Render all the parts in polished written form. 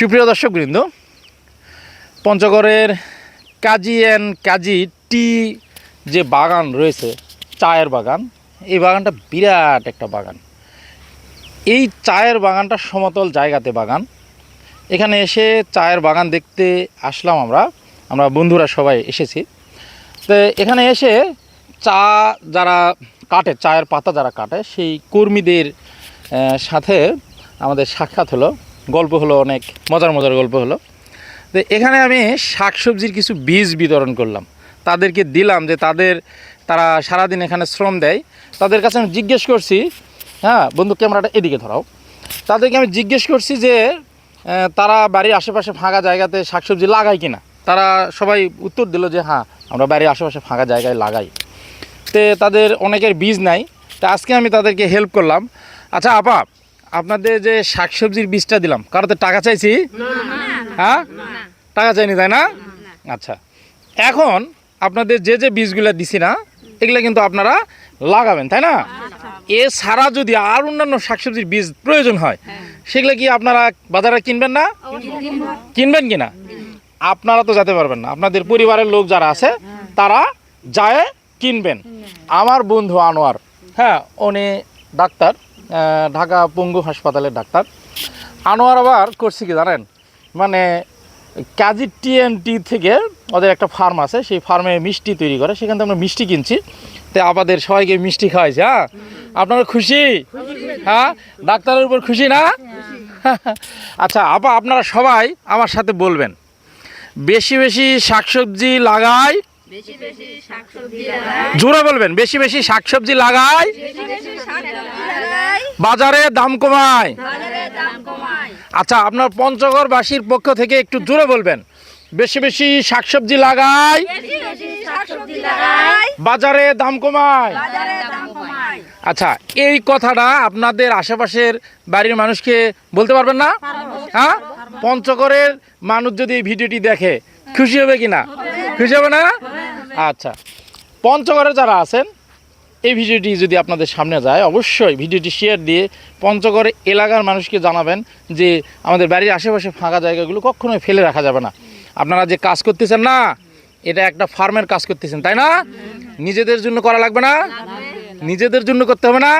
সুপ্রিয় দর্শকবৃন্দ, পঞ্চগড়ের কাজী অ্যান্ড কাজী টি যে বাগান রয়েছে, চায়ের বাগান, এই বাগানটা বিরাট একটা বাগান। এই চায়ের বাগানটা সমতল জায়গাতে বাগান। এখানে এসে চায়ের বাগান দেখতে আসলাম। আমরা বন্ধুরা সবাই এসেছি। তো এখানে এসে চা যারা কাটে, চায়ের পাতা যারা কাটে, সেই কর্মীদের সাথে আমাদের সাক্ষাৎ হলো, গল্প হলো, অনেক মজার মজার গল্প হলো। তো এখানে আমি শাকসবজির কিছু বীজ বিতরণ করলাম, তাদেরকে দিলাম যে তারা সারাদিন এখানে শ্রম দেয়। তাদের কাছে আমি জিজ্ঞেস করছি, হ্যাঁ বন্ধু ক্যামেরাটা এদিকে ধরাও, তাদেরকে আমি জিজ্ঞেস করছি যে তারা বাড়ির আশেপাশে ফাঁকা জায়গাতে শাকসবজি লাগায় কিনা। তারা সবাই উত্তর দিল যে হ্যাঁ, আমরা বাড়ির আশেপাশে ফাঁকা জায়গায় লাগাই। তো তাদের অনেকের বীজ নাই, তা আজকে আমি তাদেরকে হেল্প করলাম। আচ্ছা আপা, আপনাদের যে শাকসবজির বীজটা দিলাম, কারোতে টাকা চাইছি? হ্যাঁ, টাকা চাইনি, তাই না? আচ্ছা, এখন আপনাদের যে বীজগুলো দিছি না, এগুলো কিন্তু আপনারা লাগাবেন, তাই না? এছাড়া যদি আর অন্যান্য শাকসবজির বীজ প্রয়োজন হয়, সেগুলো কি আপনারা বাজারে কিনবেন না? কিনবেন কিনা? আপনারা তো যেতে পারবেন না, আপনাদের পরিবারের লোক যারা আছে তারা যায় কিনবেন। আমার বন্ধু আনোয়ার, হ্যাঁ, উনি ডাক্তার, ঢাকা পঙ্গু হাসপাতালের ডাক্তার। আনোয়ার আবার করছি কি জানেন, মানে কাজী টি থেকে ওদের একটা ফার্ম আছে, সেই ফার্মে মিষ্টি তৈরি করে, সেখান থেকে আমরা মিষ্টি কিনছি। তো আমাদের সবাইকে মিষ্টি খাওয়াইছে। হ্যাঁ, আপনারা খুশি? হ্যাঁ, ডাক্তারের উপর খুশি না? আচ্ছা আপা, আপনারা সবাই আমার সাথে বলবেন, বেশি বেশি শাকসবজি লাগাই। জোরে বলবেন, বেশি বেশি শাকসবজি লাগাই, বাজারে দাম কমায়। আচ্ছা, আপনার পঞ্চগড়বাসীর পক্ষ থেকে একটু জোরে বলবেন, বেশি বেশি শাকসবজি লাগাই, বাজারে দাম কমায়। আচ্ছা, এই কথাটা আপনাদের আশেপাশের বাড়ির মানুষকে বলতে পারবেন না? হ্যাঁ, পঞ্চগড়ের মানুষ যদি এই ভিডিওটি দেখে খুশি হবে কিনা? খুশি হবে না? আচ্ছা, পঞ্চগড়ে যারা আছেন, এই ভিডিওটি যদি আপনাদের সামনে যায়, অবশ্যই ভিডিওটি শেয়ার দিয়ে পঞ্চগড় এলাকার মানুষকে জানাবেন যে আমাদের বাড়ির আশেপাশে ফাঁকা জায়গাগুলো কখনোই ফেলে রাখা যাবে না। আপনারা যে কাজ করতেছেন না, এটা একটা ফার্মের কাজ করতেছেন, তাই না? নিজেদের জন্য করা লাগবে না? নিজেদের জন্য করতে হবে না?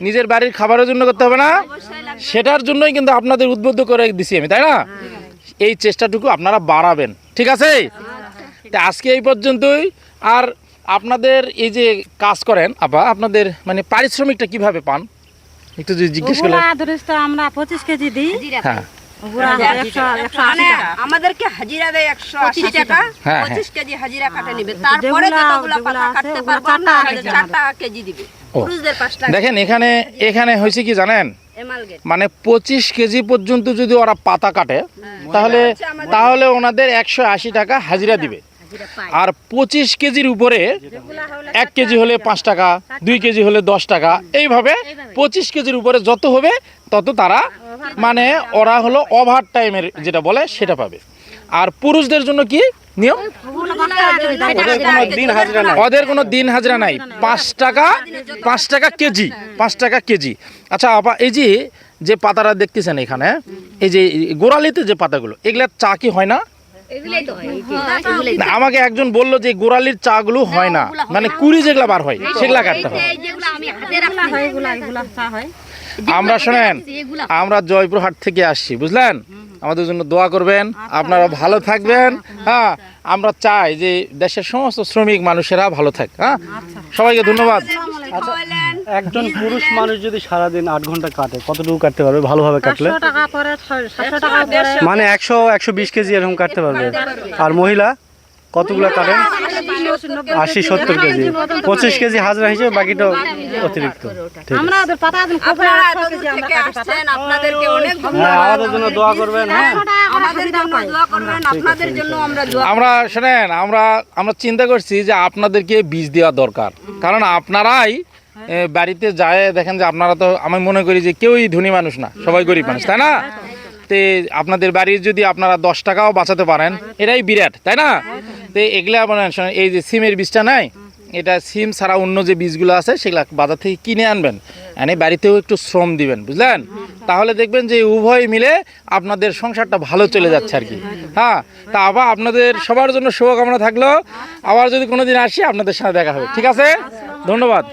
নিজের বাড়ির খাবারের জন্য করতে হবে না? সেটার জন্যই কিন্তু আপনাদের উদ্বুদ্ধ করে দিছি আমি, তাই না? এই চেষ্টাটুকু আপনারা বাড়াবেন, ঠিক আছে? তা আজকে এই পর্যন্তই। আর আপনাদের এই যে কাজ করেন আপা, আপনাদের মানে পারিশ্রমিকটা কিভাবে পান একটু যদি জিজ্ঞেস করলেন। আমরা 25 কেজি দিই। হ্যাঁ, আমাদেরকে হাজিরা দেয় 180 টাকা, 25 কেজি হাজিরা কাটে নিবে। তারপরে যতগুলো পাতা কাটতে পারবো আমরা 4 টাকা কেজি দিবে। পুরুষদের 5 টাকা। দেখেন এখানে হয়েছে কি জানেন, মানে 25 কেজি পর্যন্ত যদি ওরা পাতা কাটে, তাহলে ওনাদের 180 টাকা হাজিরা দিবে। আর 25 কেজির উপরে 1 কেজি হলে 5 টাকা, 2 কেজি হলে 10 টাকা, এইভাবে 25 কেজির উপরে যত হবে তত তারা, মানে ওরা হলো ওভার টাইমের যেটা বলে সেটা পাবে। আর পুরুষদের জন্য কি নিয়ম? ওদের কোনো দিন হাজিরা নাই, 5 টাকা কেজি, 5 টাকা কেজি। আচ্ছা আপা, এই যে পাতাটা দেখতেছেন এখানে, এই যে গোড়ালিতে যে পাতাগুলো, এগুলার চা কি হয় না? আমাকে একজন বললো যে গোড়ালির চা গুলো হয় না, মানে কুড়ি যেগুলা বার হয় সেগুলা কাটতে হয়। আমরা শোনেন, আমরা জয়পুরহাট থেকে আসছি, বুঝলেন? আমাদের জন্য দোয়া করবেন, আপনারা ভালো থাকবেন। হ্যাঁ, আমরা চাই যে দেশের সমস্ত শ্রমিক মানুষেরা ভালো থাক। হ্যাঁ, সবাইকে ধন্যবাদ। আচ্ছা, একজন পুরুষ মানুষ যদি সারাদিন 8 ঘন্টা কাটে, কতটুকু কাটতে পারবে ভালোভাবে কাটলে? মানে 100-120 কেজি এরকম কাটতে পারবে। আর মহিলা কতগুলো কাটেন? 80-70 কেজি। 25 কেজি হাজিরা হিসেবে, বাকিটা অতিরিক্ত। আমাদের জন্য দোয়া করবেন। হ্যাঁ, আমরা শোনেন, আমরা চিন্তা করছি যে আপনাদেরকে বীজ দেওয়া দরকার, কারণ আপনারাই বাড়িতে যায় দেখেন যে আপনারা তো, আমি মনে করি যে কেউই ধনী মানুষ না, সবাই গরিব মানুষ, তাই না? তে আপনাদের বাড়ির যদি আপনারা 10 টাকাও বাঁচাতে পারেন, এটাই বিরাট, তাই না? তো এগুলা মানে এই যে সিমের বীজটা নাই, এটা সিম ছাড়া অন্য যে বীজগুলো আছে সেগুলো বাজার থেকে কিনে আনবেন, এনে বাড়িতেও একটু শ্রম দিবেন, বুঝলেন? তাহলে দেখবেন যে উভয় মিলে আপনাদের সংসারটা ভালো চলে যাচ্ছে আর কি। হ্যাঁ, তা আবার আপনাদের সবার জন্য শুভকামনা থাকলো। আবার যদি কোনোদিন আসি আপনাদের সাথে দেখা হবে, ঠিক আছে? ধন্যবাদ।